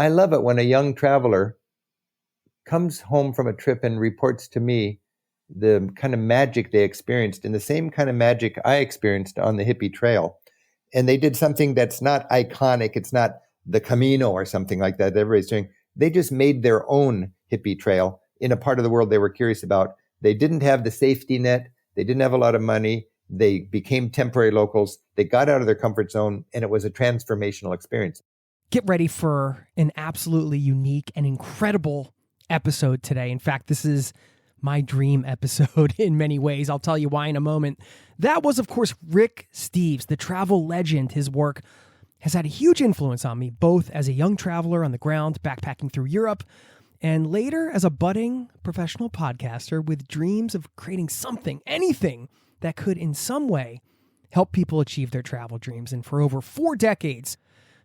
I love it when a young traveler comes home from a trip and reports to me the kind of magic they experienced and the same kind of magic I experienced on the Hippie Trail. And they did something that's not iconic. It's not the Camino or something like that everybody's doing. They just made their own Hippie Trail in a part of the world they were curious about. They didn't have the safety net. They didn't have a lot of money. They became temporary locals. They got out of their comfort zone, and it was a transformational experience. Get ready for an absolutely unique and incredible episode today. In fact, this is my dream episode in many ways. I'll tell you why in a moment. That was, of course, Rick Steves, the travel legend. His work has had a huge influence on me, both as a young traveler on the ground, backpacking through Europe, and later as a budding professional podcaster with dreams of creating something, anything that could in some way help people achieve their travel dreams. And for over 4 decades,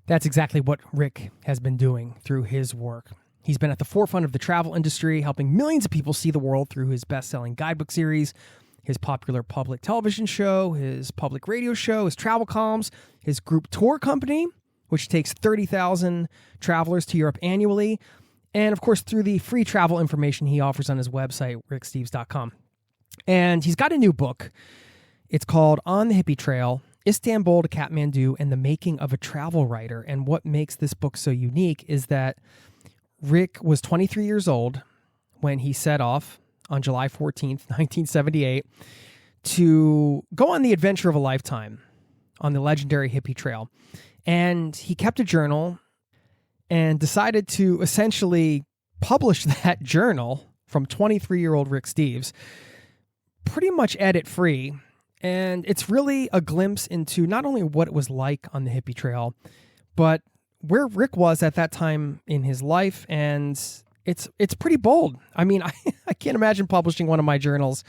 that's exactly what Rick has been doing through his work. He's been at the forefront of the travel industry, helping millions of people see the world through his best-selling guidebook series, his popular public television show, his public radio show, his travel columns, his group tour company, which takes 30,000 travelers to Europe annually, and of course through the free travel information he offers on his website, ricksteves.com. And he's got a new book. It's called On the Hippie Trail, Istanbul to Kathmandu and the Making of a Travel Writer. And what makes this book so unique is that Rick was 23 years old when he set off on July 14th, 1978, to go on the adventure of a lifetime on the legendary Hippie Trail. And he kept a journal and decided to essentially publish that journal from 23-year-old Rick Steves, pretty much edit free. And it's really a glimpse into not only what it was like on the Hippie Trail, but where Rick was at that time in his life. And it's pretty bold. I mean, I can't imagine publishing one of my journals.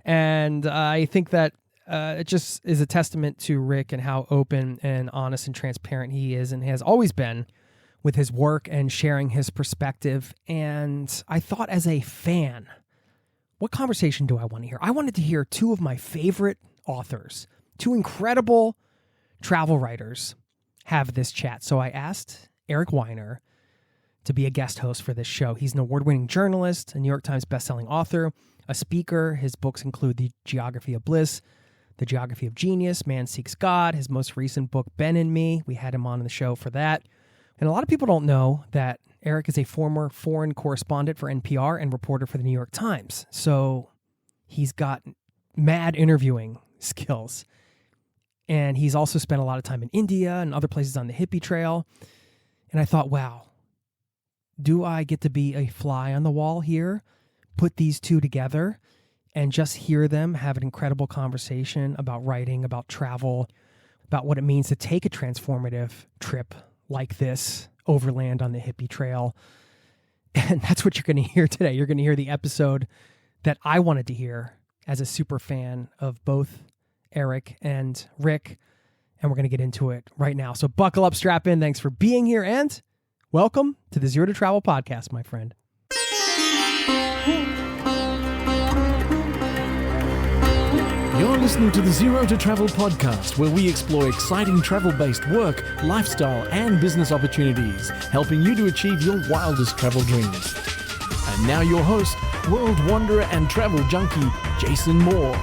And I think that it just is a testament to Rick and how open and honest and transparent he is and has always been with his work and sharing his perspective. And I thought, as a fan, what conversation do I want to hear? I wanted to hear 2 of my favorite authors, 2 incredible travel writers, have this chat. So I asked Eric Weiner to be a guest host for this show. He's an award-winning journalist, a New York Times bestselling author, a speaker. His books include The Geography of Bliss, The Geography of Genius, Man Seeks God, his most recent book, Ben and Me. We had him on the show for that. And a lot of people don't know that Eric is a former foreign correspondent for NPR and reporter for the New York Times. So he's got mad interviewing skills. And he's also spent a lot of time in India and other places on the Hippie Trail. And I thought, wow, do I get to be a fly on the wall here? Put these 2 together and just hear them have an incredible conversation about writing, about travel, about what it means to take a transformative trip like this, overland on the Hippie Trail. And that's what you're going to hear today. You're going to hear the episode that I wanted to hear as a super fan of both Eric and Rick, and we're going to get into it right now. So buckle up, strap in. Thanks for being here, and welcome to the Zero to Travel podcast, my friend. You're listening to the Zero to Travel podcast, where we explore exciting travel-based work, lifestyle, and business opportunities, helping you to achieve your wildest travel dreams. And now your host, world wanderer and travel junkie, Jason Moore.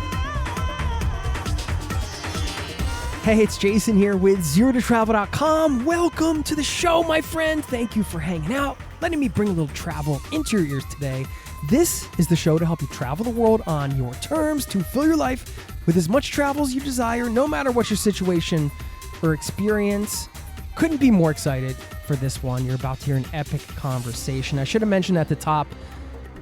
Hey, it's Jason here with ZeroToTravel.com. Welcome to the show, my friend. Thank you for hanging out, letting me bring a little travel into your ears today. This is the show to help you travel the world on your terms, to fill your life with as much travel as you desire, no matter what your situation or experience. Couldn't be more excited for this one. You're about to hear an epic conversation. I should have mentioned at the top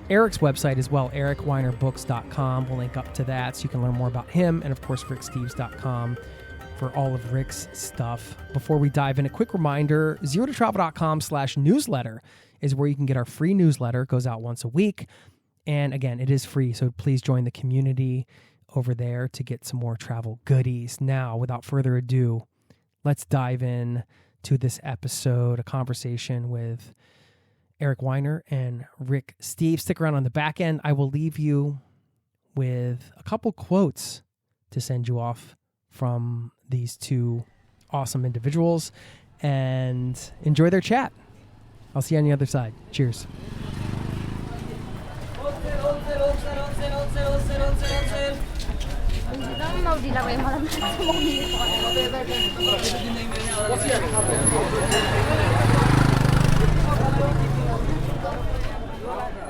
Eric's website as well, ericweinerbooks.com. We'll link up to that so you can learn more about him, and of course ricksteves.com for all of Rick's stuff. Before we dive in, a quick reminder, zerototravel.com/newsletter is where you can get our free newsletter. It goes out once a week. And again, it is free, so please join the community over there to get some more travel goodies. Now, without further ado, let's dive in to this episode, a conversation with Eric Weiner and Rick Steves. Stick around on the back end. I will leave you with a couple quotes to send you off from these 2 awesome individuals, and enjoy their chat. I'll see you on the other side. Cheers.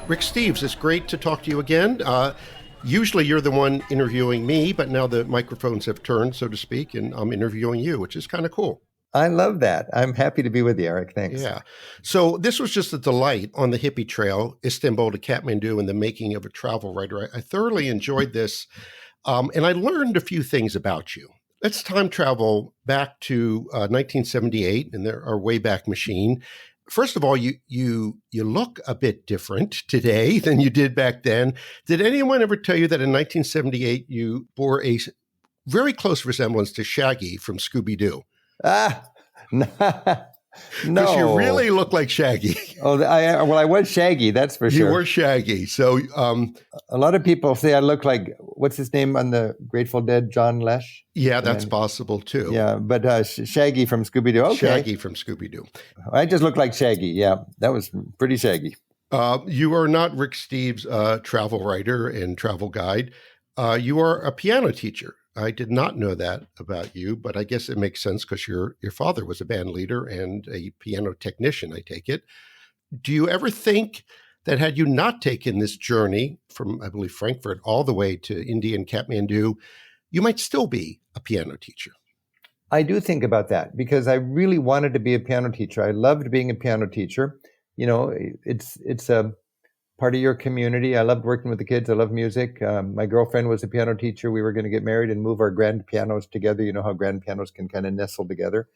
Rick Steves, it's great to talk to you again. Usually you're the one interviewing me, but now the microphones have turned, so to speak, and I'm interviewing you, which is kind of cool. I love that. I'm happy to be with you, Eric. Thanks. Yeah. So this was just a delight on the Hippie Trail, Istanbul to Kathmandu, and the making of a travel writer. I thoroughly enjoyed this, and I learned a few things about you. Let's time travel back to 1978 in our Wayback Machine. First of all, you look a bit different today than you did back then. Did anyone ever tell you that in 1978 you bore a very close resemblance to Shaggy from Scooby-Doo? Ah, no. Because you really look like Shaggy. Oh, I was Shaggy, that's for sure. You were Shaggy. So a lot of people say I look like, what's his name on the Grateful Dead, John Lesh? Yeah, that's possible too. Yeah, but Shaggy from Scooby-Doo. Okay. Shaggy from Scooby-Doo. I just look like Shaggy. Yeah, that was pretty Shaggy. You are not Rick Steves' travel writer and travel guide. You are a piano teacher. I did not know that about you, but I guess it makes sense because your father was a band leader and a piano technician, I take it. Do you ever think that had you not taken this journey from, I believe, Frankfurt all the way to India and Kathmandu, you might still be a piano teacher? I do think about that because I really wanted to be a piano teacher. I loved being a piano teacher. You know, it's a part of your community. I loved working with the kids. I love music. My girlfriend was a piano teacher. We were going to get married and move our grand pianos together. You know how grand pianos can kind of nestle together.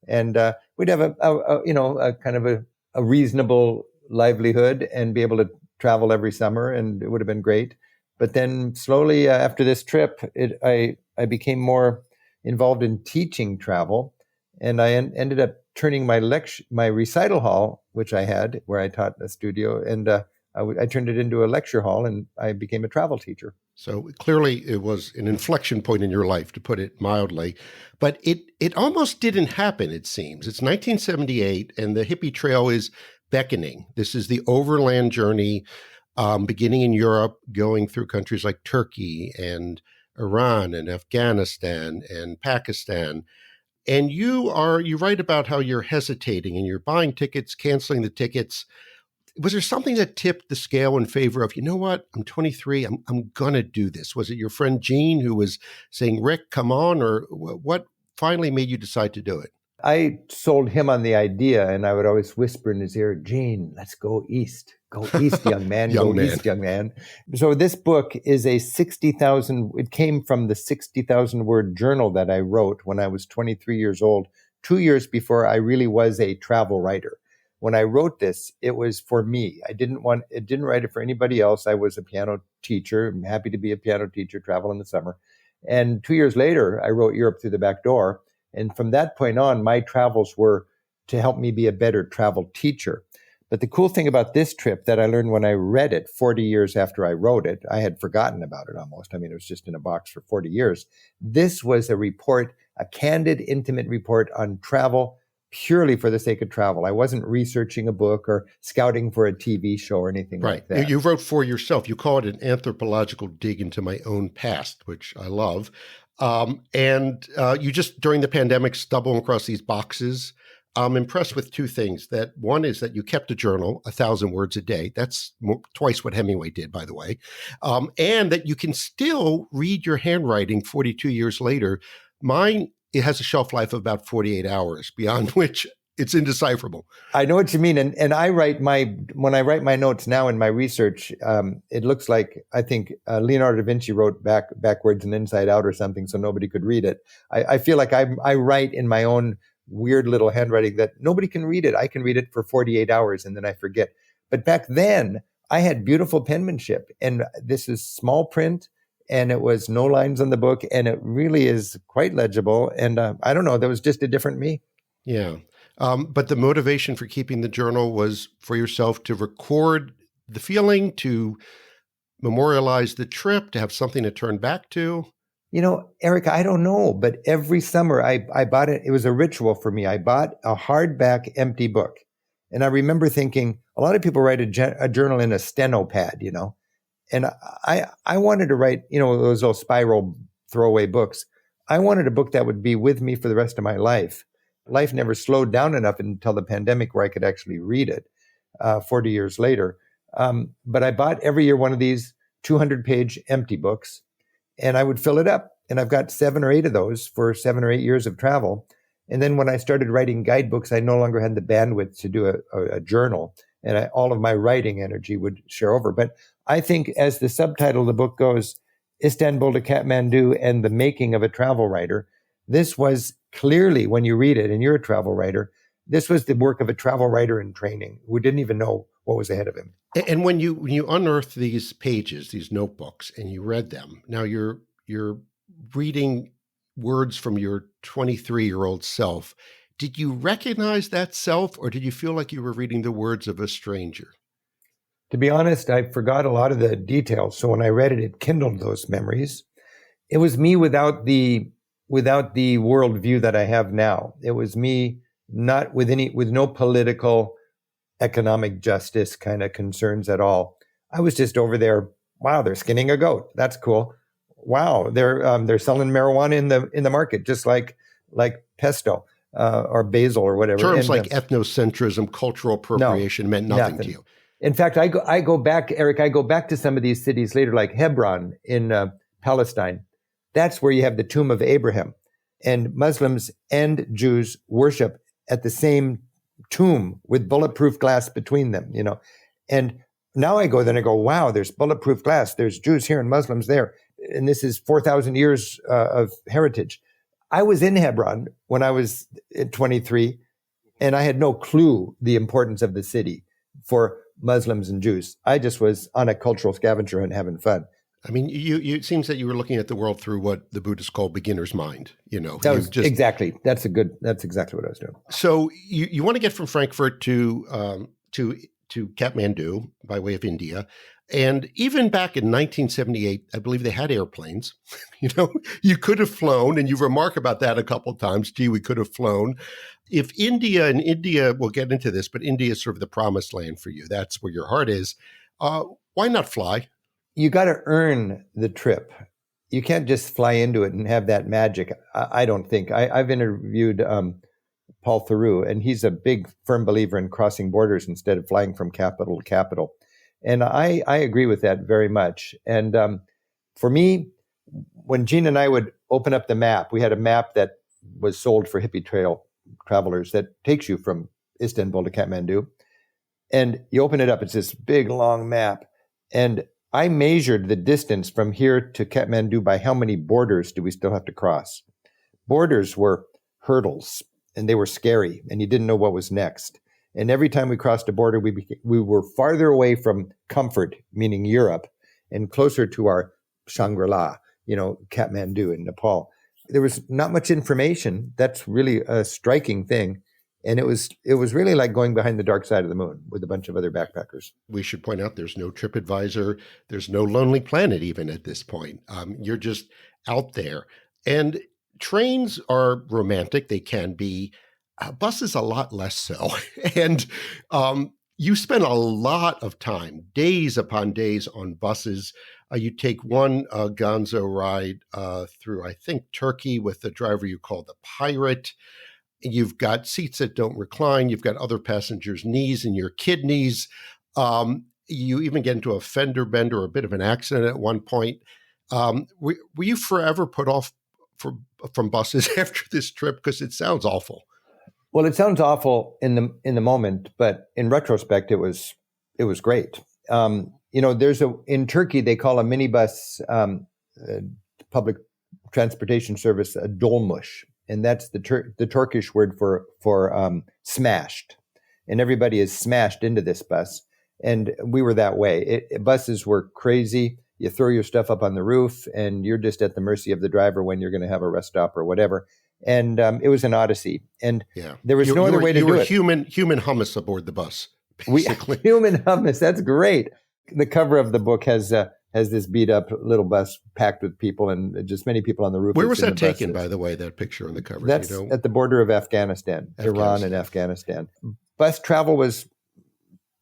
And we'd have a kind of a reasonable livelihood and be able to travel every summer, and it would have been great. But then slowly after this trip, I became more involved in teaching travel, and I ended up turning my recital hall, which I had where I taught a studio, and I turned it into a lecture hall, and I became a travel teacher. So clearly it was an inflection point in your life, to put it mildly. But it almost didn't happen, it seems. It's 1978, and the Hippie Trail is beckoning. This is the overland journey beginning in Europe, going through countries like Turkey and Iran and Afghanistan and Pakistan. And you write about how you're hesitating and you're buying tickets, canceling the tickets. Was there something that tipped the scale in favor of, you know what, I'm 23, I'm going to do this? Was it your friend Gene who was saying, Rick, come on? Or what finally made you decide to do it? I sold him on the idea, and I would always whisper in his ear, Gene, let's go east. Go east, young man. East, young man. So this book is it came from the 60,000 word journal that I wrote when I was 23 years old, 2 years before I really was a travel writer. When I wrote this, it was for me. I didn't write it for anybody else. I was a piano teacher. I'm happy to be a piano teacher, travel in the summer. And 2 years later, I wrote Europe Through the Back Door. And from that point on, my travels were to help me be a better travel teacher. But the cool thing about this trip that I learned when I read it 40 years after I wrote it, I had forgotten about it almost. I mean, it was just in a box for 40 years. This was a report, a candid, intimate report on travel purely for the sake of travel. I wasn't researching a book or scouting for a TV show or anything like that. You wrote for yourself. You call it an anthropological dig into my own past, which I love. And you just, during the pandemic, stumbled across these boxes. I'm impressed with two things. That one is that you kept a journal, 1,000 words a day. That's twice what Hemingway did, by the way. And that you can still read your handwriting 42 years later. Mine, it has a shelf life of about 48 hours, beyond which it's indecipherable. I know what you mean. And when I write my notes now in my research, it looks like, I think Leonardo da Vinci wrote backwards and inside out or something, so nobody could read it. I feel like I write in my own weird little handwriting that nobody can read it. I can read it for 48 hours and then I forget. But back then I had beautiful penmanship, and this is small print, and it was no lines on the book, and it really is quite legible. And I don't know, that was just a different me. Yeah. But the motivation for keeping the journal was for yourself to record the feeling, to memorialize the trip, to have something to turn back to. You know, Eric, I don't know, but every summer I bought it. It was a ritual for me. I bought a hardback empty book, And I remember thinking, a lot of people write a journal in a steno pad, and I wanted to write, those little spiral throwaway books. I wanted a book that would be with me for the rest of my life. Life never slowed down enough until the pandemic where I could actually read it 40 years later. But I bought every year one of these 200-page empty books, and I would fill it up. And I've got 7 or 8 of those for 7 or 8 years of travel. And then when I started writing guidebooks, I no longer had the bandwidth to do a journal, and all of my writing energy would share over. But I think, as the subtitle of the book goes, Istanbul to Kathmandu and the Making of a Travel Writer, this was clearly, when you read it and you're a travel writer, this was the work of a travel writer in training who didn't even know what was ahead of him. And when you unearthed these pages, these notebooks, and you read them, now you're reading words from your 23-year-old self. Did you recognize that self, or did you feel like you were reading the words of a stranger? To be honest, I forgot a lot of the details. So when I read it, it kindled those memories. It was me without the worldview that I have now. It was me not with no political, economic justice kind of concerns at all. I was just over there. Wow, they're skinning a goat. That's cool. Wow, they're selling marijuana in the market, just like pesto or basil or whatever. Terms like ethnocentrism, cultural appropriation meant nothing to you. In fact, I go back, Eric. I go back to some of these cities later, like Hebron in Palestine. That's where you have the tomb of Abraham, and Muslims and Jews worship at the same tomb with bulletproof glass between them. And now I go there and I go, wow, there's bulletproof glass. There's Jews here and Muslims there. And this is 4,000 years of heritage. I was in Hebron when I was 23, and I had no clue the importance of the city for Muslims and Jews. I just was on a cultural scavenger hunt having fun. I mean, it seems that you were looking at the world through what the Buddhists call beginner's mind. Exactly. That's exactly what I was doing. So you want to get from Frankfurt to Kathmandu by way of India. And even back in 1978, I believe they had airplanes. You could have flown, and you remark about that a couple of times. Gee, we could have flown. If India, we'll get into this, but India is sort of the promised land for you. That's where your heart is. Why not fly? You got to earn the trip. You can't just fly into it and have that magic. I don't think. I've interviewed Paul Theroux, and he's a big, firm believer in crossing borders instead of flying from capital to capital. And I agree with that very much. And for me, when Gene and I would open up the map, we had a map that was sold for Hippie Trail travelers that takes you from Istanbul to Kathmandu. And you open it up, it's this big, long map. And I measured the distance from here to Kathmandu by how many borders do we still have to cross. Borders were hurdles, and they were scary, and you didn't know what was next. And every time we crossed a border, we were farther away from comfort, meaning Europe, and closer to our Shangri-La, Kathmandu in Nepal. There was not much information. That's really a striking thing. And it was really like going behind the dark side of the moon with a bunch of other backpackers. We should point out there's no TripAdvisor. There's no Lonely Planet even at this point. You're just out there. And trains are romantic. They can be. Buses a lot less so. And you spend a lot of time, days upon days on buses. You take one gonzo ride through, I think, Turkey with the driver you call the pirate. You've got seats that don't recline. You've got other passengers' knees in your kidneys. You even get into a fender bender or a bit of an accident at one point. Were you forever put off from buses after this trip? Because it sounds awful. Well, it sounds awful in the moment, but in retrospect, it was great. In Turkey they call a minibus public transportation service a dolmuş, and that's the Turkish word for smashed. And everybody is smashed into this bus, and we were that way. Buses were crazy. You throw your stuff up on the roof, and you're just at the mercy of the driver when you're going to have a rest stop or whatever. And it was an odyssey, and there was no other way to do it. You were human hummus aboard the bus, basically. Human hummus, that's great. The cover of the book has this beat up little bus packed with people and just many people on the roof. Where was that taken, by the way, that picture on the cover? That's at the border of Afghanistan, Iran and Afghanistan. bus travel was,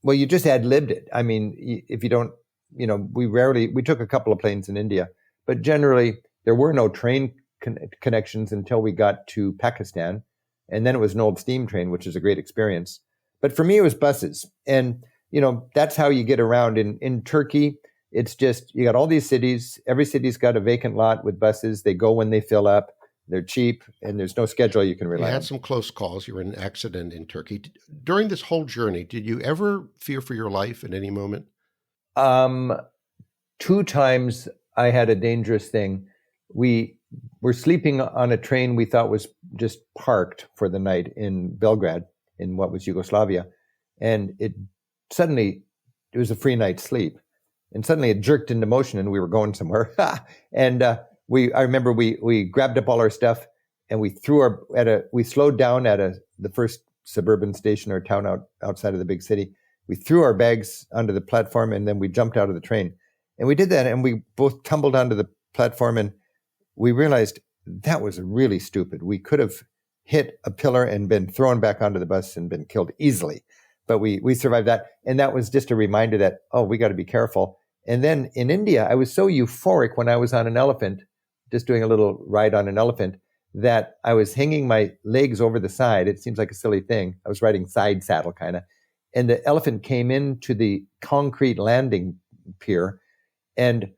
well, you just ad-libbed it. I mean, if you don't, we took a couple of planes in India, but generally there were no train connections until we got to Pakistan. And then it was an old steam train, which is a great experience. But for me, it was buses. And, that's how you get around. In Turkey, it's just, you got all these cities. Every city's got a vacant lot with buses. They go when they fill up. They're cheap, and there's no schedule you can rely on. You had some close calls. You were in an accident in Turkey. During this whole journey, did you ever fear for your life at any moment? 2 times I had a dangerous thing. We were sleeping on a train we thought was just parked for the night in Belgrade, in what was Yugoslavia. And it was a free night's sleep. And suddenly it jerked into motion and we were going somewhere. And I remember we grabbed up all our stuff and we slowed down at the first suburban station or town outside of the big city. We threw our bags onto the platform and then we jumped out of the train. And we did that and we both tumbled onto the platform and we realized that was really stupid. We could have hit a pillar and been thrown back onto the bus and been killed easily. But we survived that. And that was just a reminder that, we got to be careful. And then in India, I was so euphoric when I was on an elephant, just doing a little ride on an elephant, that I was hanging my legs over the side. It seems like a silly thing. I was riding side saddle kind of. And the elephant came into the concrete landing pier. And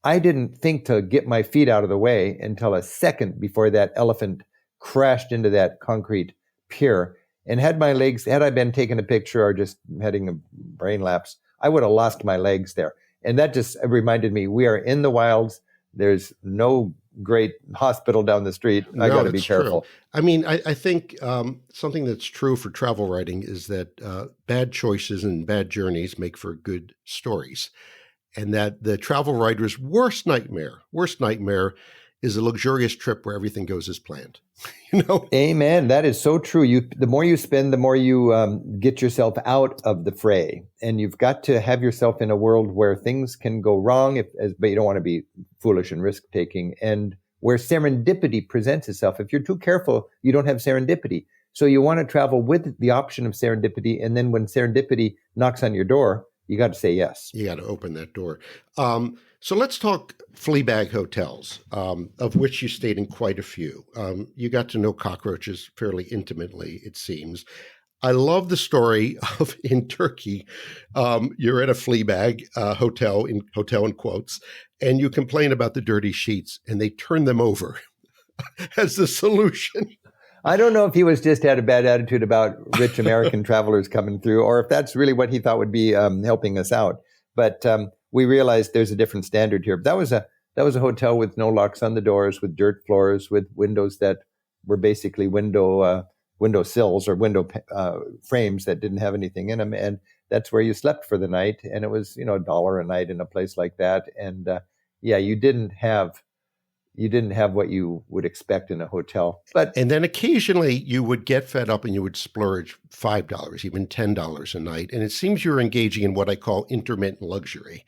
I didn't think to get my feet out of the way until a second before that elephant crashed into that concrete pier. And had I been taking a picture or just having a brain lapse, I would have lost my legs there. And that just reminded me, we are in the wilds. There's no great hospital down the street. I got to be careful. True. I mean, I think something that's true for travel writing is that bad choices and bad journeys make for good stories. And that the travel writer's worst nightmare is a luxurious trip where everything goes as planned. Amen. That is so true. The more you spend, the more you get yourself out of the fray. And you've got to have yourself in a world where things can go wrong, but you don't want to be foolish and risk-taking, and where serendipity presents itself. If you're too careful, you don't have serendipity. So you want to travel with the option of serendipity. And then when serendipity knocks on your door, you got to say yes. You got to open that door. So let's talk flea bag hotels, of which you stayed in quite a few. You got to know cockroaches fairly intimately, it seems. I love the story of in Turkey, you're at a flea bag hotel in quotes, and you complain about the dirty sheets, and they turn them over as the solution. I don't know if he was just had a bad attitude about rich American travelers coming through, or if that's really what he thought would be helping us out. But we realized there's a different standard here. That was a hotel with no locks on the doors, with dirt floors, with windows that were basically window sills or window frames that didn't have anything in them, and that's where you slept for the night. And it was $1 a night in a place like that. And you didn't have what you would expect in a hotel. And then occasionally you would get fed up and you would splurge $5, even $10 a night. And it seems you're engaging in what I call intermittent luxury.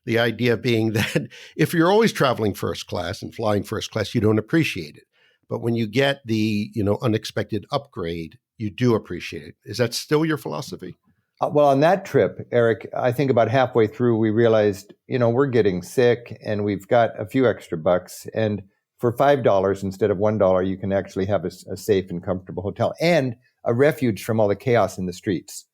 The idea being that if you're always traveling first class and flying first class, you don't appreciate it. But when you get the, unexpected upgrade, you do appreciate it. Is that still your philosophy? Well, on that trip, Eric, I think about halfway through, we realized, we're getting sick and we've got a few extra bucks. And for $5 instead of $1, you can actually have a safe and comfortable hotel and a refuge from all the chaos in the streets.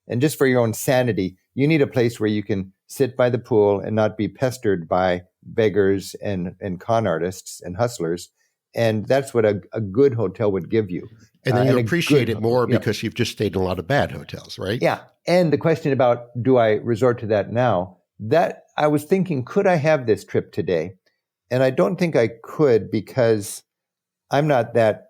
And just for your own sanity, you need a place where you can sit by the pool and not be pestered by beggars and con artists and hustlers. And that's what a good hotel would give you. And then you appreciate it more because you've just stayed in a lot of bad hotels, right? Yeah. And the question about, do I resort to that now? That I was thinking, could I have this trip today? And I don't think I could, because I'm not that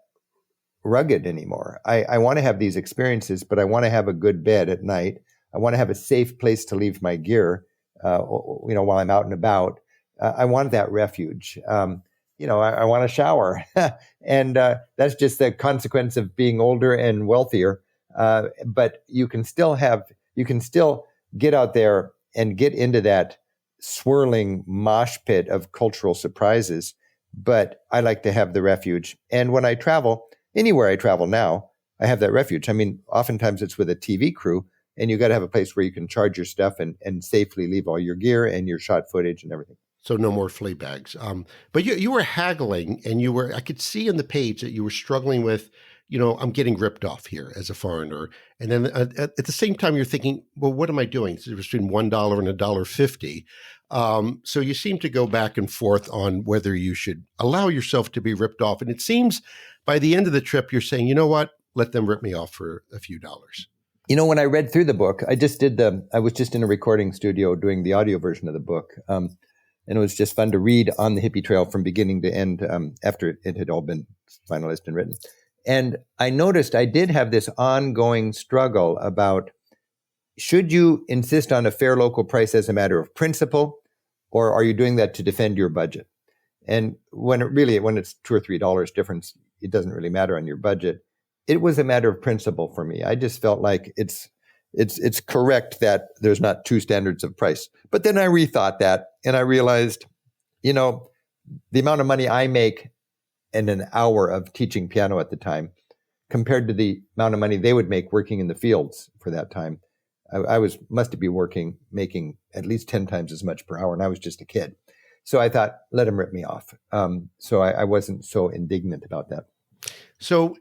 rugged anymore. I want to have these experiences, but I want to have a good bed at night. I want to have a safe place to leave my gear, while I'm out and about. I want that refuge. I want to shower. And that's just the consequence of being older and wealthier. But you can still get out there and get into that swirling mosh pit of cultural surprises. But I like to have the refuge. And when I travel, anywhere I travel now, I have that refuge. I mean, oftentimes it's with a TV crew, and you got to have a place where you can charge your stuff and safely leave all your gear and your shot footage and everything. So no more flea bags. But you were haggling, and I could see in the page that you were struggling with, I'm getting ripped off here as a foreigner. And then at the same time, you're thinking, well, what am I doing? It's between $1 and $1.50. So you seem to go back and forth on whether you should allow yourself to be ripped off. And it seems by the end of the trip, you're saying, you know what? Let them rip me off for a few dollars. When I read through the book, I was just in a recording studio doing the audio version of the book. And it was just fun to read on the Hippie Trail from beginning to end after it had all been finalized and written. And I noticed I did have this ongoing struggle about, should you insist on a fair local price as a matter of principle, or are you doing that to defend your budget? And when it's $2 or $3 difference, it doesn't really matter on your budget. It was a matter of principle for me. I just felt like it's correct that there's not two standards of price. But then I rethought that, and I realized, the amount of money I make in an hour of teaching piano at the time compared to the amount of money they would make working in the fields for that time, I must be making at least 10 times as much per hour, and I was just a kid. So I thought, let them rip me off. So I wasn't so indignant about that. So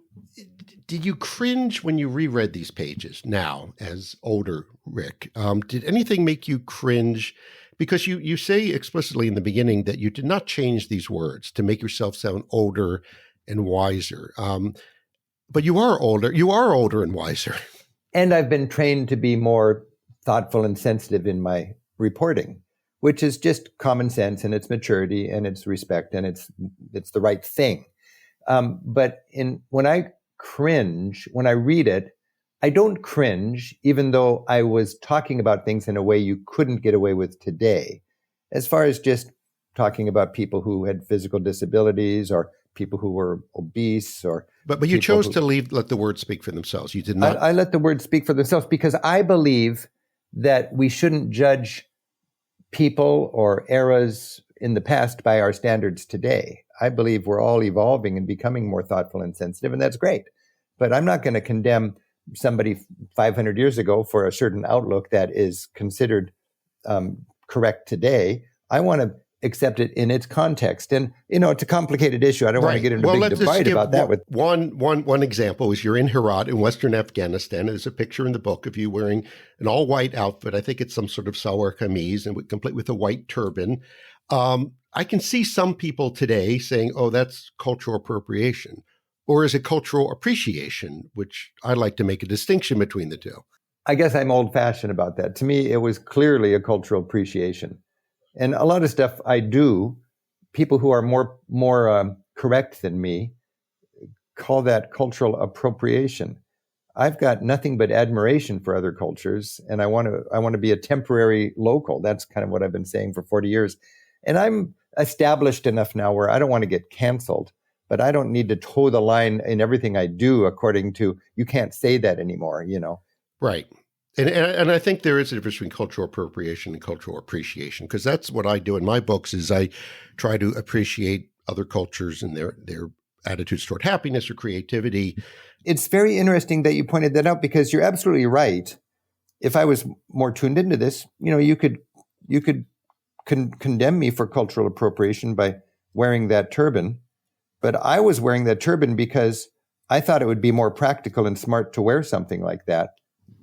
did you cringe when you reread these pages now as older Rick? Did anything make you cringe? Because you say explicitly in the beginning that you did not change these words to make yourself sound older and wiser. But you are older and wiser. And I've been trained to be more thoughtful and sensitive in my reporting, which is just common sense, and it's maturity, and it's respect, and it's the right thing. But when I cringe, when I read it, I don't cringe, even though I was talking about things in a way you couldn't get away with today, as far as just talking about people who had physical disabilities or people who were obese or. But you chose to let the words speak for themselves. You did not. I let the words speak for themselves because I believe that we shouldn't judge people or eras in the past by our standards today. I believe we're all evolving and becoming more thoughtful and sensitive, and that's great. But I'm not going to condemn somebody 500 years ago for a certain outlook that is considered correct today. I want to accept it in its context. And, it's a complicated issue. I don't want to get into a big debate about that. One example is you're in Herat in Western Afghanistan. There's a picture in the book of you wearing an all-white outfit. I think it's some sort of salwar kameez, and complete with a white turban. I can see some people today saying, oh, that's cultural appropriation. Or is it cultural appreciation, which I like to make a distinction between the two? I guess I'm old-fashioned about that. To me, it was clearly a cultural appreciation. And a lot of stuff I do, people who are more correct than me call that cultural appropriation. I've got nothing but admiration for other cultures, and I want to be a temporary local. That's kind of what I've been saying for 40 years. And I'm established enough now where I don't want to get canceled, but I don't need to toe the line in everything I do according to, you can't say that anymore, Right. And I think there is a difference between cultural appropriation and cultural appreciation, because that's what I do in my books is I try to appreciate other cultures and their attitudes toward happiness or creativity. It's very interesting that you pointed that out, because you're absolutely right. If I was more tuned into this, you could condemn me for cultural appropriation by wearing that turban. But I was wearing that turban because I thought it would be more practical and smart to wear something like that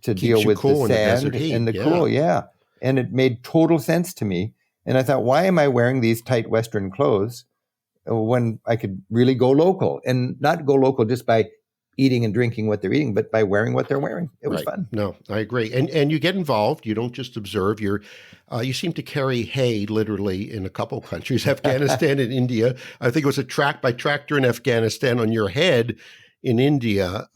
to deal with the sand and the cool. Yeah. And it made total sense to me. And I thought, why am I wearing these tight Western clothes when I could really go local, and not go local just by eating and drinking what they're eating, but by wearing what they're wearing? It was fun. No, I agree. And you get involved. You don't just observe. You seem to carry hay literally in a couple countries, Afghanistan and India. I think it was a track by tractor in Afghanistan on your head in India.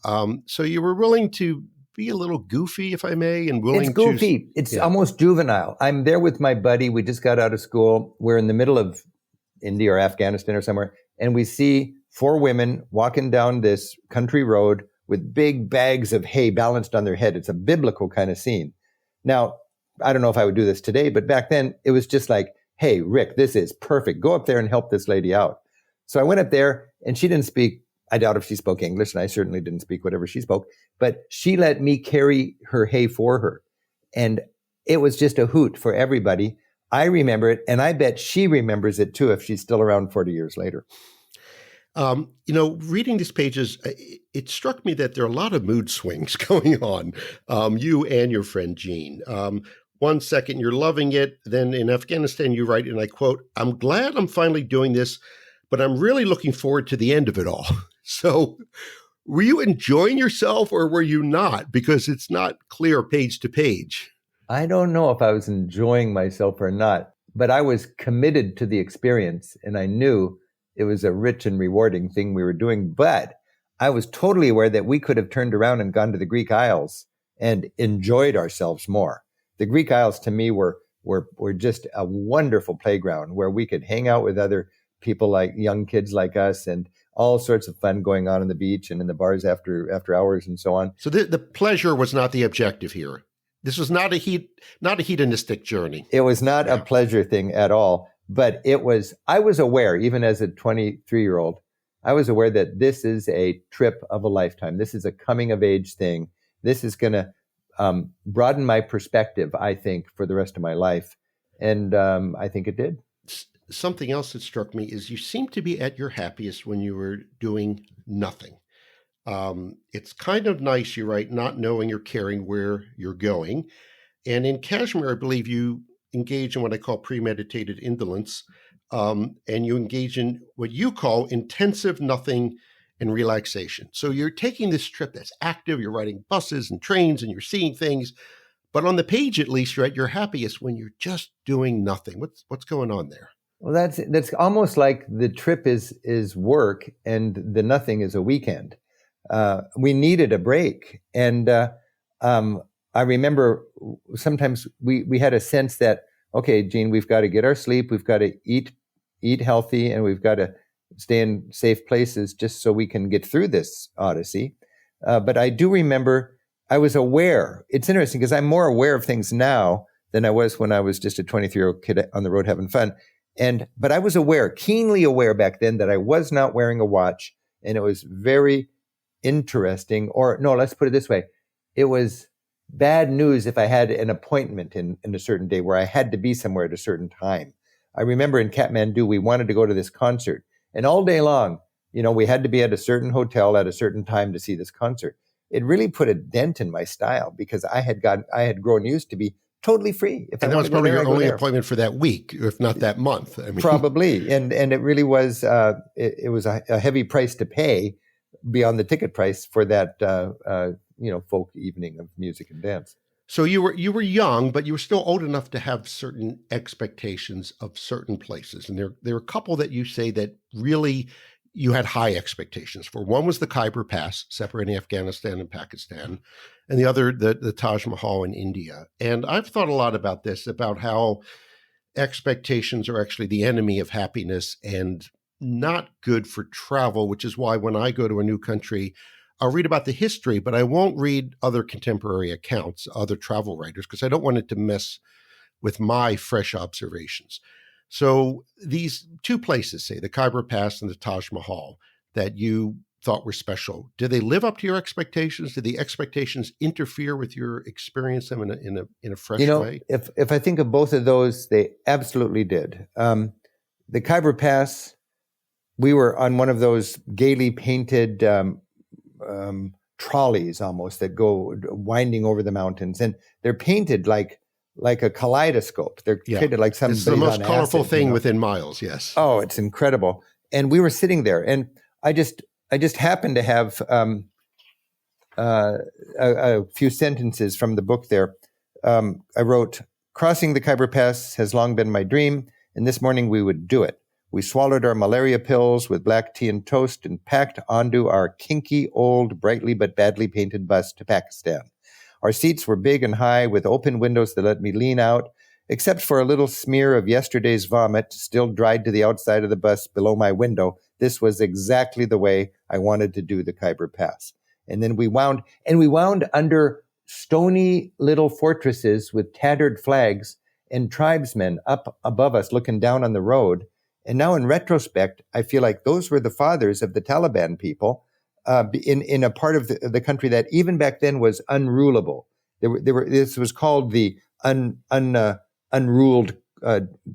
So you were willing to be a little goofy, if I may, and willing to... It's goofy. It's almost juvenile. I'm there with my buddy. We just got out of school. We're in the middle of India or Afghanistan or somewhere, and we see 4 women walking down this country road with big bags of hay balanced on their head. It's a biblical kind of scene. Now, I don't know if I would do this today, but back then it was just like, hey, Rick, this is perfect. Go up there and help this lady out. So I went up there, and she didn't speak I doubt if she spoke English, and I certainly didn't speak whatever she spoke, but she let me carry her hay for her. And it was just a hoot for everybody. I remember it, and I bet she remembers it too if she's still around 40 years later. Reading these pages, it struck me that there are a lot of mood swings going on, you and your friend Jean. 1 second, you're loving it. Then in Afghanistan, you write, and I quote, "I'm glad I'm finally doing this, but I'm really looking forward to the end of it all." So were you enjoying yourself or were you not? Because it's not clear page to page. I don't know if I was enjoying myself or not, but I was committed to the experience, and I knew it was a rich and rewarding thing we were doing. But I was totally aware that we could have turned around and gone to the Greek Isles and enjoyed ourselves more. The Greek Isles to me were just a wonderful playground where we could hang out with other people, like young kids like us, and all sorts of fun going on the beach and in the bars after hours and so on. So the pleasure was not the objective here. This was not a hedonistic journey. It was not a pleasure thing at all, but I was aware, even as a 23-year-old, I was aware that this is a trip of a lifetime. This is a coming of age thing. This is going to broaden my perspective, I think, for the rest of my life. And I think it did. Something else that struck me is you seem to be at your happiest when you were doing nothing. It's kind of nice, you write, not knowing or caring where you're going. And in Kashmir, I believe you engage in what I call premeditated indolence, and you engage in what you call intensive nothing and relaxation. So you're taking this trip that's active, you're riding buses and trains and you're seeing things, but on the page, at least, you're at your happiest when you're just doing nothing. What's going on there? Well, that's almost like the trip is work and the nothing is a weekend. We needed a break. And I remember sometimes we had a sense that, okay, Gene, we've got to get our sleep, we've got to eat healthy, and we've got to stay in safe places just so we can get through this odyssey. But I do remember I was aware. It's interesting because I'm more aware of things now than I was when I was just a 23-year-old kid on the road having fun. But I was keenly aware back then that I was not wearing a watch, and it was very interesting. Or no, let's put it this way. It was bad news if I had an appointment in a certain day where I had to be somewhere at a certain time. I remember in Kathmandu, we wanted to go to this concert, and all day long, we had to be at a certain hotel at a certain time to see this concert. It really put a dent in my style because I had grown used to be totally free. And that was probably your only appointment for that week, if not that month. I mean. Probably. And it really was, it was a heavy price to pay beyond the ticket price for that, folk evening of music and dance. So you were young, but you were still old enough to have certain expectations of certain places. And there are a couple that you say that really you had high expectations for. One was the Khyber Pass, separating Afghanistan and Pakistan, and the other, the Taj Mahal in India. And I've thought a lot about this, about how expectations are actually the enemy of happiness and not good for travel, which is why when I go to a new country, I'll read about the history, but I won't read other contemporary accounts, other travel writers, because I don't want it to mess with my fresh observations. So these two places, say the Khyber Pass and the Taj Mahal, that you thought were special, did they live up to your expectations? Did the expectations interfere with your experience them in a fresh way? If I think of both of those, they absolutely did. The Khyber Pass, we were on one of those gaily painted trolleys almost that go winding over the mountains, and they're painted like a kaleidoscope. They're painted like something. It's the most colorful thing within miles. Yes. Oh, it's incredible. And we were sitting there, and I just happened to have a few sentences from the book there. I wrote, "Crossing the Khyber Pass has long been my dream, and this morning we would do it. We swallowed our malaria pills with black tea and toast and packed onto our kinky, old, brightly but badly painted bus to Pakistan. Our seats were big and high with open windows that let me lean out, except for a little smear of yesterday's vomit still dried to the outside of the bus below my window. This was exactly the way I wanted to do the Khyber Pass." And then we wound under stony little fortresses with tattered flags and tribesmen up above us looking down on the road. And now in retrospect, I feel like those were the fathers of the Taliban people in a part of the country that even back then was unrulable. This was called the unruled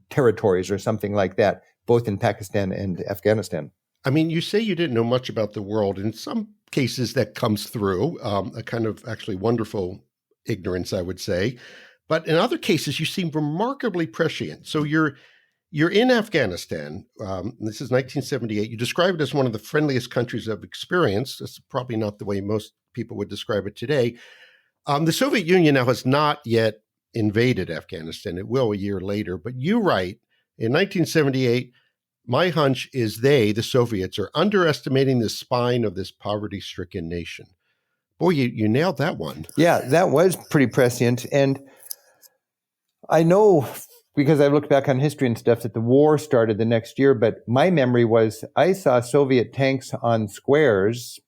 territories or something like that, both in Pakistan and Afghanistan. I mean, you say you didn't know much about the world. In some cases, that comes through a kind of actually wonderful ignorance, I would say. But in other cases, you seem remarkably prescient. So you're in Afghanistan. This is 1978. You describe it as one of the friendliest countries I've experienced. That's probably not the way most people would describe it today. The Soviet Union now has not yet invaded Afghanistan. It will a year later. But you write, in 1978, my hunch is the Soviets, are underestimating the spine of this poverty-stricken nation. Boy, you nailed that one. Yeah, that was pretty prescient. And I know, because I've looked back on history and stuff, that the war started the next year. But my memory was I saw Soviet tanks on squares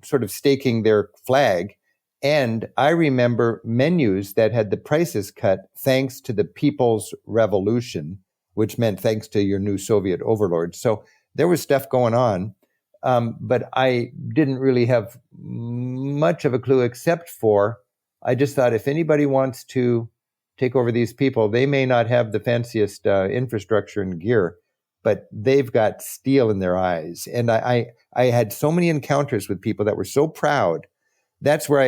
sort of staking their flag. And I remember menus that had the prices cut thanks to the People's Revolution, which meant thanks to your new Soviet overlords. So there was stuff going on, but I didn't really have much of a clue except for I just thought if anybody wants to take over these people, they may not have the fanciest infrastructure and gear, but they've got steel in their eyes. And I had so many encounters with people that were so proud. That's where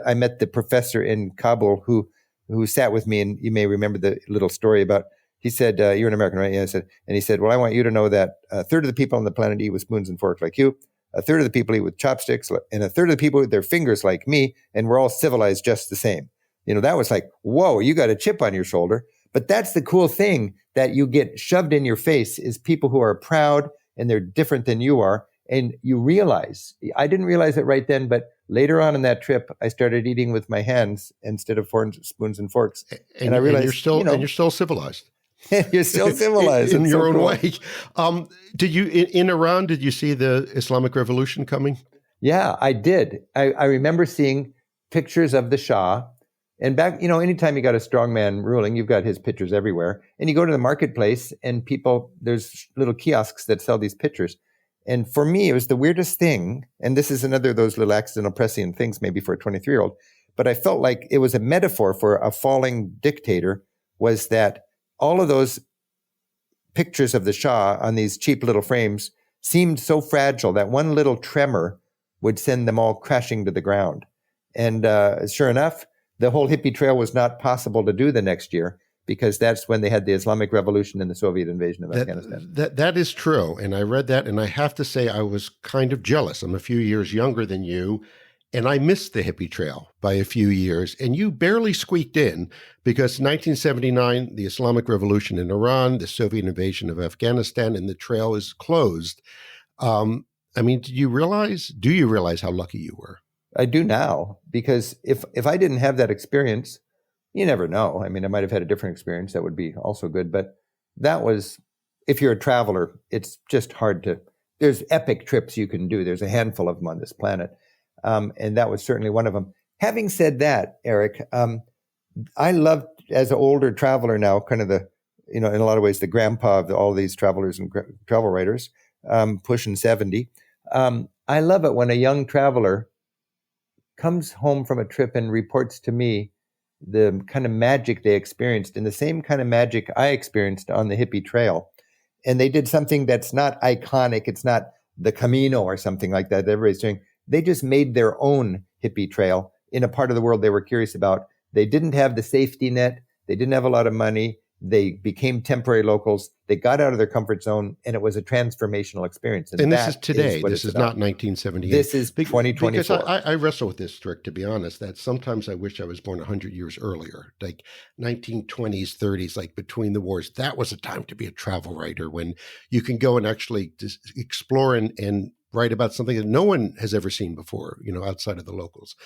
I met the professor in Kabul who sat with me, and you may remember the little story about. He said, "You're an American, right?" Yeah, I said, and he said, "Well, I want you to know that a third of the people on the planet eat with spoons and forks like you, a third of the people eat with chopsticks, and a third of the people with their fingers like me, and we're all civilized just the same." That was like, whoa, you got a chip on your shoulder. But that's the cool thing that you get shoved in your face is people who are proud and they're different than you are. And you realize, I didn't realize it right then, but later on in that trip, I started eating with my hands instead of spoons and forks. And I realized, you're still civilized. You're still civilized in your own way. Did you in Iran? Did you see the Islamic Revolution coming? Yeah, I did. I remember seeing pictures of the Shah, and back, anytime you got a strong man ruling, you've got his pictures everywhere. And you go to the marketplace, and there's little kiosks that sell these pictures. And for me, it was the weirdest thing. And this is another of those little accidental prescient things, maybe for a 23-year-old. But I felt like it was a metaphor for a falling dictator. Was that all of those pictures of the Shah on these cheap little frames seemed so fragile that one little tremor would send them all crashing to the ground. And sure enough, the whole Hippie Trail was not possible to do the next year because that's when they had the Islamic Revolution and the Soviet invasion of Afghanistan. That is true. And I read that, and I have to say I was kind of jealous. I'm a few years younger than you. And I missed the Hippie Trail by a few years, and you barely squeaked in because 1979, the Islamic Revolution in Iran, the Soviet invasion of Afghanistan, and the trail is closed. I mean, do you realize how lucky you were? I do now, because if I didn't have that experience, you never know. I mean, I might have had a different experience that would be also good, but that was, if you're a traveler, it's just hard there's epic trips you can do. There's a handful of them on this planet. And that was certainly one of them. Having said that, Eric, I love, as an older traveler now, kind of in a lot of ways, the grandpa of all these travelers and travel writers, pushing 70. I love it when a young traveler comes home from a trip and reports to me the kind of magic they experienced, and the same kind of magic I experienced on the Hippie Trail. And they did something that's not iconic. It's not the Camino or something like that everybody's doing. They just made their own Hippie Trail in a part of the world they were curious about. They didn't have the safety net. They didn't have a lot of money. They became temporary locals. They got out of their comfort zone, and it was a transformational experience. And this is today. This is not 1978. This is 2024. Because I wrestle with this, Rick, to be honest, that sometimes I wish I was born 100 years earlier, like 1920s, 30s, like between the wars. That was a time to be a travel writer when you can go and actually just explore and write about something that no one has ever seen before, outside of the locals.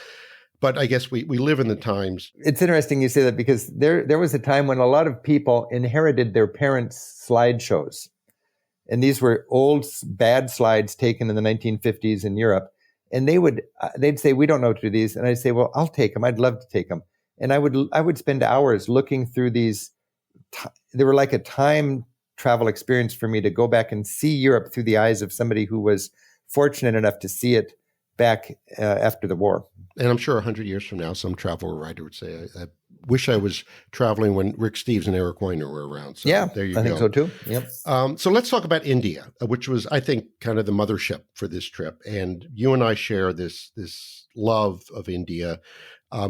But I guess we live in the times. It's interesting you say that, because there was a time when a lot of people inherited their parents' slideshows. And these were old, bad slides taken in the 1950s in Europe. And they'd say, "We don't know to do these." And I'd say, "Well, I'll take them. I'd love to take them." And I would spend hours looking through these. They were like a time travel experience for me to go back and see Europe through the eyes of somebody who was fortunate enough to see it back after the war. And I'm sure 100 years from now, some travel writer would say, I wish I was traveling when Rick Steves and Eric Weiner were around. So yeah, there you go. I think so too. Yep. So let's talk about India, which was, I think, kind of the mothership for this trip. And you and I share this love of India.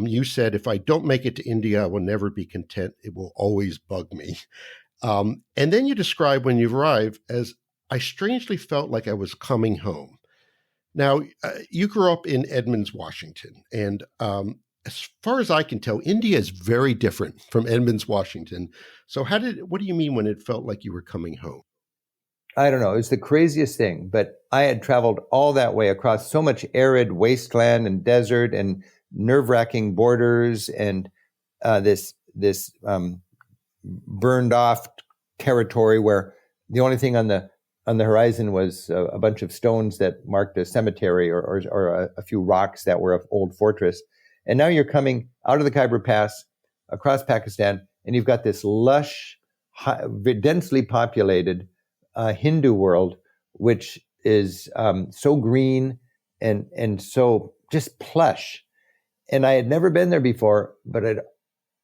You said, if I don't make it to India, I will never be content. It will always bug me. And then you describe when you arrive as, I strangely felt like I was coming home. Now, you grew up in Edmonds, Washington, and as far as I can tell, India is very different from Edmonds, Washington. So what do you mean when it felt like you were coming home? I don't know. It's the craziest thing, but I had traveled all that way across so much arid wasteland and desert and nerve-wracking borders and this burned off territory where the only thing on the horizon was a bunch of stones that marked a cemetery or a few rocks that were an old fortress. And now you're coming out of the Khyber Pass across Pakistan, and you've got this lush, densely populated Hindu world, which is so green and so just plush. And I had never been there before, but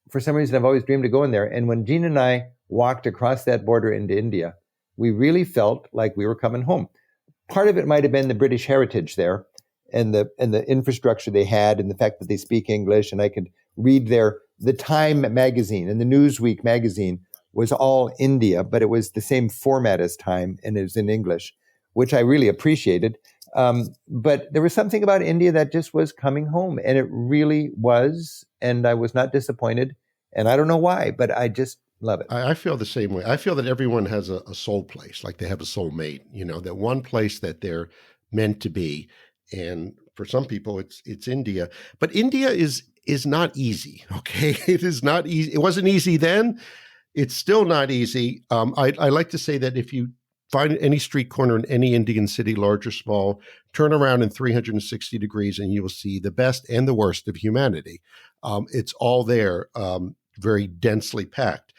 for some reason I've always dreamed of going there. And when Gina and I walked across that border into India, we really felt like we were coming home. Part of it might have been the British heritage there and the infrastructure they had and the fact that they speak English, and I could read the Time magazine and the Newsweek magazine was all India, but it was the same format as Time and it was in English, which I really appreciated. But there was something about India that just was coming home, and it really was, and I was not disappointed, and I don't know why, but I just love it. I feel the same way. I feel that everyone has a soul place, like they have a soul mate, that one place that they're meant to be. And for some people, it's India. But India is not easy, okay? It is not easy. It wasn't easy then. It's still not easy. I like to say that if you find any street corner in any Indian city, large or small, turn around in 360 degrees and you will see the best and the worst of humanity. It's all there, very densely packed.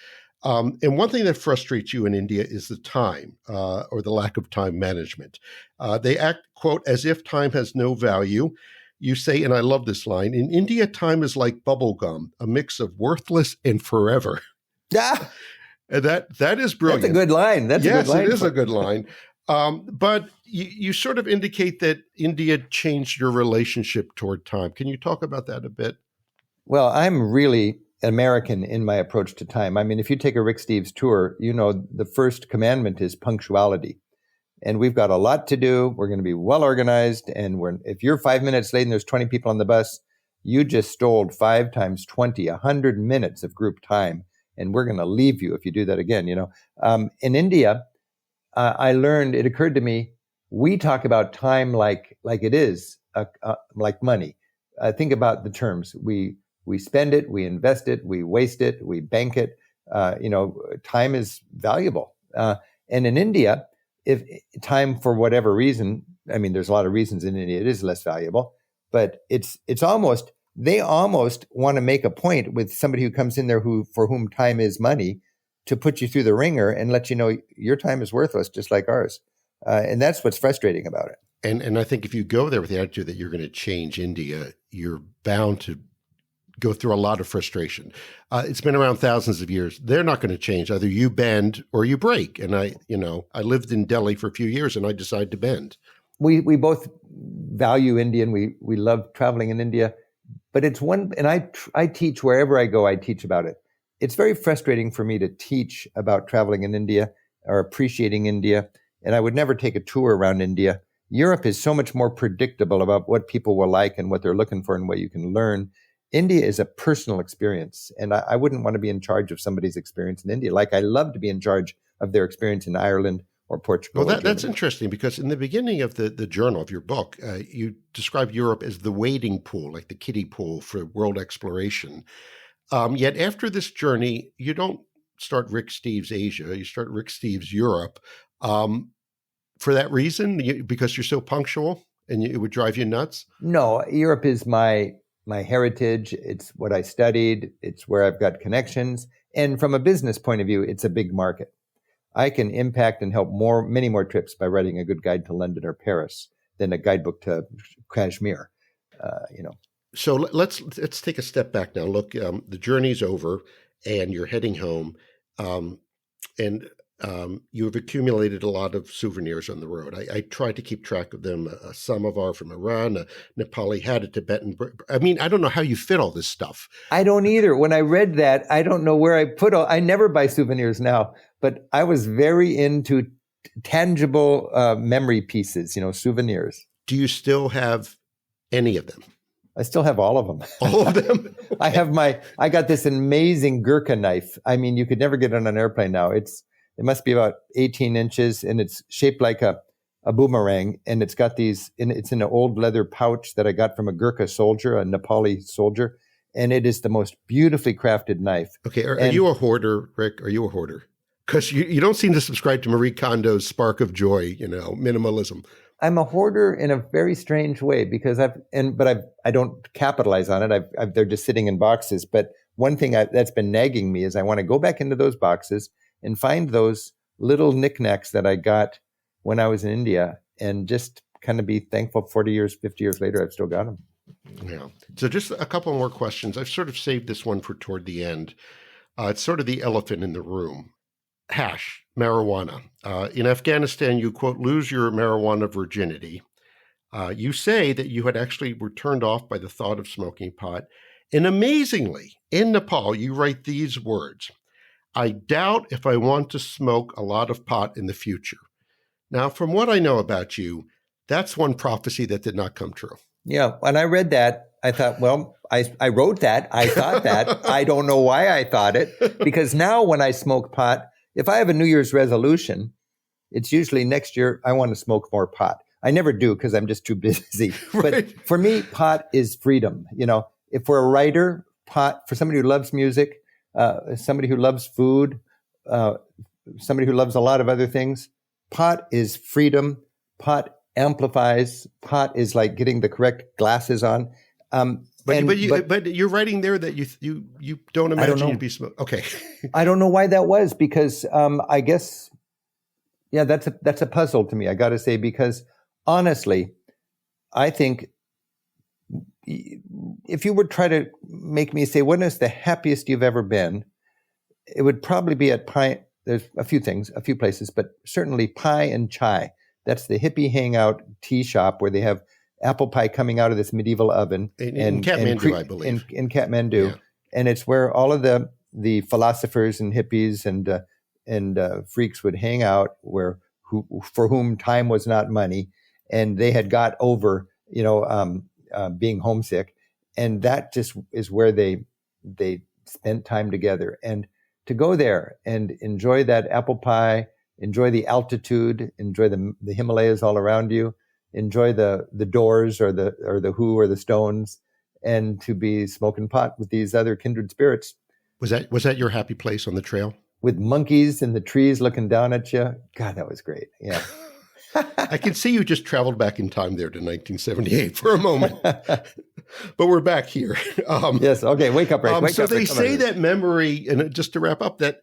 And one thing that frustrates you in India is the time or the lack of time management. They act, quote, as if time has no value. You say, and I love this line, in India, time is like bubble gum, a mix of worthless and forever. Yeah. And that is brilliant. That's a good line. Yes, it is a good line. But you sort of indicate that India changed your relationship toward time. Can you talk about that a bit? Well, I'm really American in my approach to time. I mean, if you take a Rick Steves tour, the first commandment is punctuality. And we've got a lot to do. We're going to be well organized. And if you're 5 minutes late and there's 20 people on the bus, you just stole 5 times 20, 100 minutes of group time. And we're going to leave you if you do that again. In India, I learned, it occurred to me, we talk about time like it is, like money. Think about the terms. We spend it, we invest it, we waste it, we bank it. Time is valuable. And in India, if time for whatever reason, I mean, there's a lot of reasons in India it is less valuable, but they almost want to make a point with somebody who comes in there for whom time is money to put you through the ringer and let you know your time is worthless, just like ours. And that's what's frustrating about it. And I think if you go there with the attitude that you're going to change India, you're bound to go through a lot of frustration. It's been around thousands of years. They're not going to change. Either you bend or you break. And I lived in Delhi for a few years and I decided to bend. We both value India and we love traveling in India, but it's one, and I teach wherever I go, I teach about it. It's very frustrating for me to teach about traveling in India or appreciating India. And I would never take a tour around India. Europe is so much more predictable about what people will like and what they're looking for and what you can learn. India is a personal experience, and I wouldn't want to be in charge of somebody's experience in India. Like I love to be in charge of their experience in Ireland or Portugal. Well, that's interesting because in the beginning of the journal of your book, you described Europe as the wading pool, like the kiddie pool for world exploration. Yet after this journey, you don't start Rick Steves Asia, you start Rick Steves Europe. For that reason, because you're so punctual and it would drive you nuts? No, Europe is my heritage. It's what I studied. It's where I've got connections. And from a business point of view, it's a big market. I can impact and help many more trips by writing a good guide to London or Paris than a guidebook to Kashmir. So let's take a step back now. Look, the journey's over, and you're heading home, and you have accumulated a lot of souvenirs on the road. I tried to keep track of them. A samovar from Iran, a Nepali hat, a Tibetan. I mean, I don't know how you fit all this stuff. I don't either. When I read that, I don't know where I put I never buy souvenirs now, but I was very into tangible memory pieces, souvenirs. Do you still have any of them? I still have all of them. All of them? Okay. I got this amazing Gurkha knife. I mean, you could never get it on an airplane now. It must be about 18 inches, and it's shaped like a boomerang, and it's got it's in an old leather pouch that I got from a Gurkha soldier, a Nepali soldier, and it is the most beautifully crafted knife. Okay, are you a hoarder, Rick? Are you a hoarder? Because you don't seem to subscribe to Marie Kondo's spark of joy, minimalism. I'm a hoarder in a very strange way because I don't capitalize on it. They're just sitting in boxes. But one thing that's been nagging me is I want to go back into those boxes and find those little knickknacks that I got when I was in India, and just kind of be thankful 40 years, 50 years later, I've still got them. Yeah. So just a couple more questions. I've sort of saved this one for toward the end. It's sort of the elephant in the room. Hash, marijuana. In Afghanistan, you, quote, lose your marijuana virginity. You say that you had actually were turned off by the thought of smoking pot. And amazingly, in Nepal, you write these words: I doubt if I want to smoke a lot of pot in the future. Now, from what I know about you, that's one prophecy that did not come true. Yeah. When I read that, I thought, well, I wrote that. I thought that. I don't know why I thought it, because now when I smoke pot, if I have a New Year's resolution, it's usually next year I want to smoke more pot. I never do because I'm just too busy. Right. But for me, pot is freedom. If for a writer, pot, for somebody who loves music, somebody who loves food, somebody who loves a lot of other things, pot is freedom. Pot amplifies. Pot is like getting the correct glasses on. But you're writing there that you don't imagine you'd be smoking. Okay. I don't know why that was, because I guess, yeah, that's a puzzle to me, I got to say, because honestly, I think if you would try to make me say, when is the happiest you've ever been? It would probably be at Pie. There's a few places, but certainly Pie and Chai. That's the hippie hangout tea shop where they have apple pie coming out of this medieval oven in Kathmandu, I believe. In Kathmandu, yeah. And it's where all of the philosophers and hippies and freaks would hang out, for whom time was not money, and they had got over being homesick, and that just is where they spent time together. And to go there and enjoy that apple pie, enjoy the altitude, enjoy the Himalayas all around you, enjoy the Doors or the Who or the Stones, and to be smoking pot with these other kindred spirits. Was that your happy place on the trail? With monkeys in the trees looking down at you. God, that was great. Yeah. I can see you just traveled back in time there to 1978 for a moment. But we're back here. Yes. Okay. Wake up, Rick. So they say that memory, and just to wrap up, that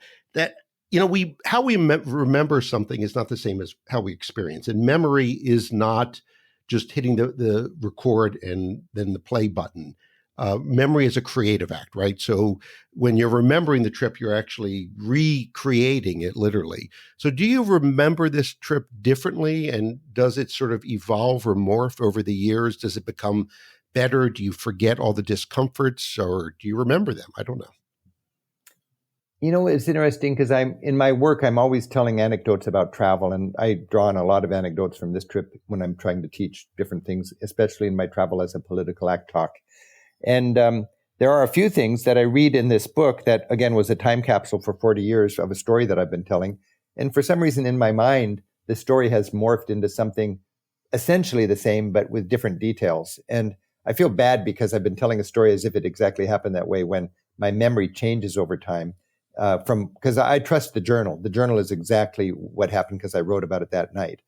how we remember something is not the same as how we experience. And memory is not just hitting the record and then the play button. Memory is a creative act, right? So when you're remembering the trip, you're actually recreating it literally. So do you remember this trip differently? And does it sort of evolve or morph over the years? Does it become better? Do you forget all the discomforts, or do you remember them? I don't know. It's interesting because in my work, I'm always telling anecdotes about travel, and I draw on a lot of anecdotes from this trip when I'm trying to teach different things, especially in my travel as a political act talk. And there are a few things that I read in this book that, again, was a time capsule for 40 years of a story that I've been telling. And for some reason in my mind, the story has morphed into something essentially the same, but with different details. And I feel bad because I've been telling a story as if it exactly happened that way when my memory changes over time. Because I trust the journal. The journal is exactly what happened because I wrote about it that night.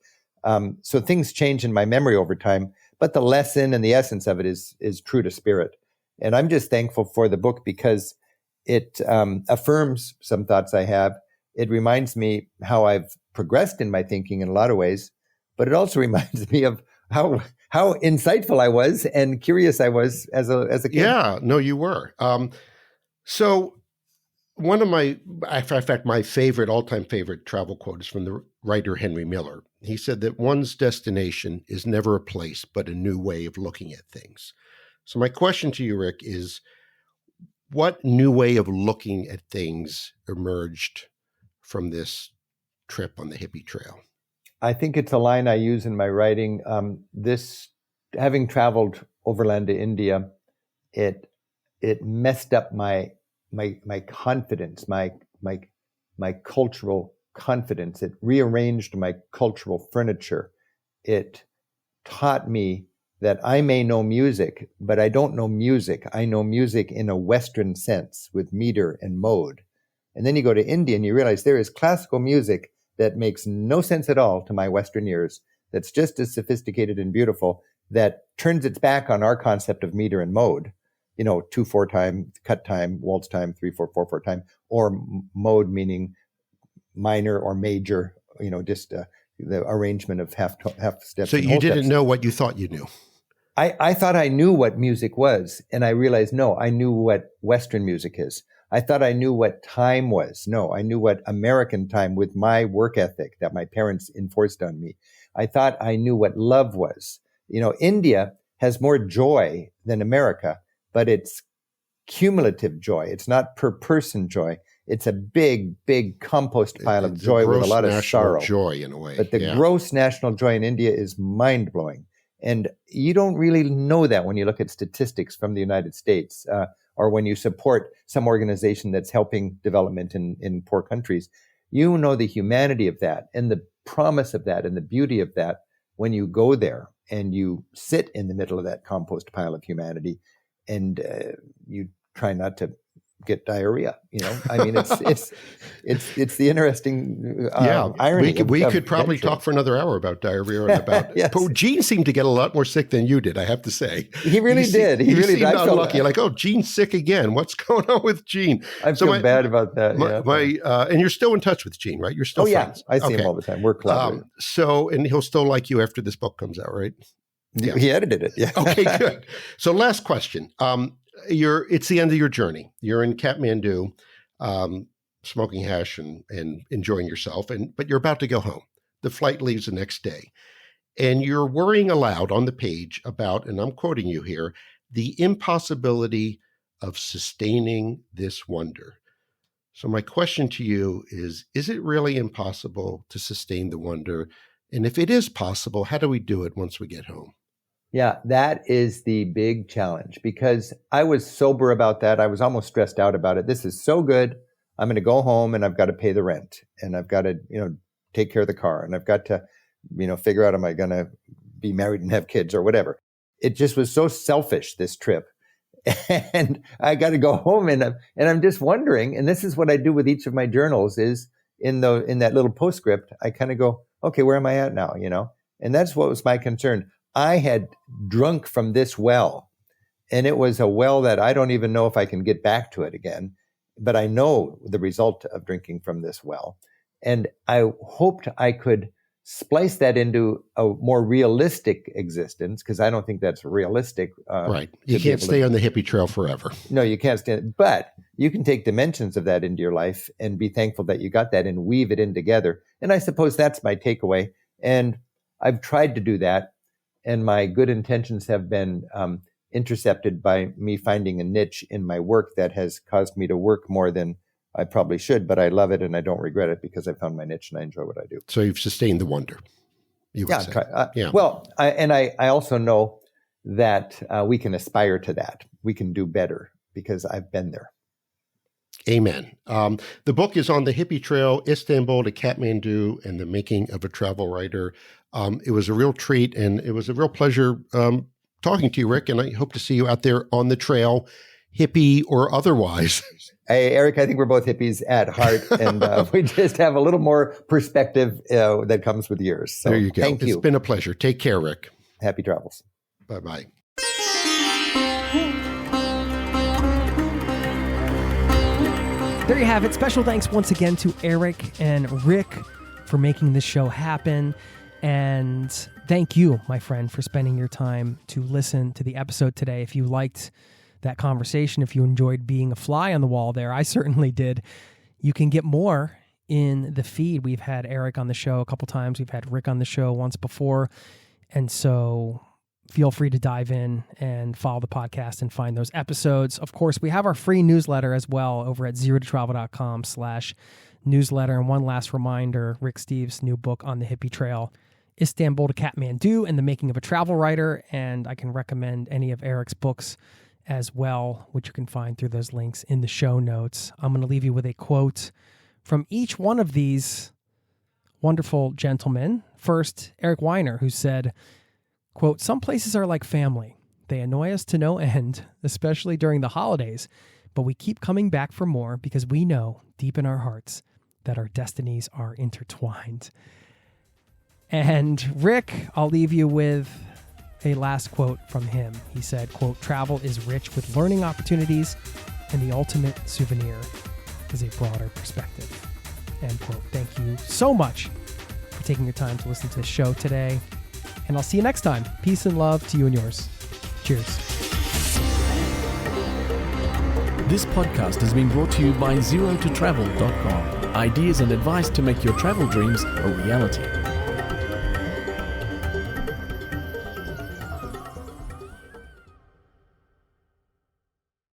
So things change in my memory over time, but the lesson and the essence of it is true to spirit. And I'm just thankful for the book because it affirms some thoughts I have, It reminds me how I've progressed in my thinking in a lot of ways, but it also reminds me of how insightful I was and curious I was as a kid. Yeah, no, you were. So one of my, in fact, my all-time favorite travel quote is from the writer Henry Miller. He said that one's destination is never a place, but a new way of looking at things. So my question to you, Rick, is what new way of looking at things emerged from this trip on the Hippie Trail? I think it's a line I use in my writing. Having traveled overland to India, it messed up my confidence, my cultural confidence. It rearranged my cultural furniture. It taught me that I may know music, but I don't know music. I know music in a Western sense with meter and mode. And then you go to India and you realize there is classical music that makes no sense at all to my Western ears, that's just as sophisticated and beautiful, that turns its back on our concept of meter and mode. 2/4 time, cut time, waltz time, 3/4 time, or mode meaning minor or major, just the arrangement of half steps. So you didn't know what you thought you knew. I thought I knew what music was, and I realized, no, I knew what Western music is. I thought I knew what time was. No, I knew what American time with my work ethic that my parents enforced on me. I thought I knew what love was. India has more joy than America, but it's cumulative joy. It's not per person joy. It's a big, big compost pile of joy with a lot of sorrow. Joy in a way. But the gross national joy in India is mind-blowing. And you don't really know that when you look at statistics from the United States, or when you support some organization that's helping development in poor countries. You know the humanity of that and the promise of that and the beauty of that when you go there and you sit in the middle of that compost pile of humanity and you try not to get diarrhea. I mean, it's the interesting irony. We could probably talk for another hour about diarrhea and about. Yes. But Gene seemed to get a lot more sick than you did, I have to say. He really did. He really seemed did. unlucky. Like, oh, Gene's sick again. What's going on with Gene? I feel bad about that. And you're still in touch with Gene, right? You're still friends. I see him all the time. We're collaborating. And he'll still like you after this book comes out, right? Yeah. He edited it. Yeah. Okay, good. So last question. It's the end of your journey. You're in Kathmandu, smoking hash and enjoying yourself, but you're about to go home. The flight leaves the next day. And you're worrying aloud on the page about, and I'm quoting you here, the impossibility of sustaining this wonder. So my question to you is it really impossible to sustain the wonder? And if it is possible, how do we do it once we get home? Yeah, that is the big challenge because I was sober about that. I was almost stressed out about it. This is so good. I'm going to go home and I've got to pay the rent and I've got to, take care of the car and I've got to, figure out, am I going to be married and have kids or whatever. It just was so selfish, this trip. And I got to go home and I'm just wondering, and this is what I do with each of my journals is in that little postscript, I kind of go, okay, where am I at now? And that's what was my concern. I had drunk from this well, and it was a well that I don't even know if I can get back to it again, but I know the result of drinking from this well. And I hoped I could splice that into a more realistic existence, because I don't think that's realistic. Right. You can't stay on the hippie trail forever. No, you can't stay. But you can take dimensions of that into your life and be thankful that you got that and weave it in together. And I suppose that's my takeaway. And I've tried to do that. And my good intentions have been intercepted by me finding a niche in my work that has caused me to work more than I probably should, but I love it and I don't regret it because I found my niche and I enjoy what I do. So you've sustained the wonder, you would say. Yeah. Well, I also know that we can aspire to that. We can do better because I've been there. Amen. The book is On the Hippie Trail, Istanbul to Kathmandu and the Making of a Travel Writer. It was a real treat and it was a real pleasure talking to you, Rick, and I hope to see you out there on the trail, hippie or otherwise. Hey, Eric, I think we're both hippies at heart, and we just have a little more perspective that comes with yours. So there you go. Thank you. It's been a pleasure. Take care, Rick. Happy travels. Bye-bye. There you have it. Special thanks once again to Eric and Rick for making this show happen. And thank you, my friend, for spending your time to listen to the episode today. If you liked that conversation, if you enjoyed being a fly on the wall there, I certainly did. You can get more in the feed. We've had Eric on the show a couple times. We've had Rick on the show once before. And so feel free to dive in and follow the podcast and find those episodes. Of course, we have our free newsletter as well over at zerototravel.com/newsletter. And one last reminder, Rick Steves' new book on the Hippie Trail, Istanbul to Kathmandu and the Making of a Travel Writer. And I can recommend any of Eric's books as well, which you can find through those links in the show notes. I'm going to leave you with a quote from each one of these wonderful gentlemen. First, Eric Weiner, who said, quote, "Some places are like family. They annoy us to no end, especially during the holidays, but we keep coming back for more because we know deep in our hearts that our destinies are intertwined." And Rick, I'll leave you with a last quote from him. He said, quote, "Travel is rich with learning opportunities, and the ultimate souvenir is a broader perspective." End quote. Thank you so much for taking your time to listen to the show today. And I'll see you next time. Peace and love to you and yours. Cheers. This podcast has been brought to you by zerototravel.com. Ideas and advice to make your travel dreams a reality.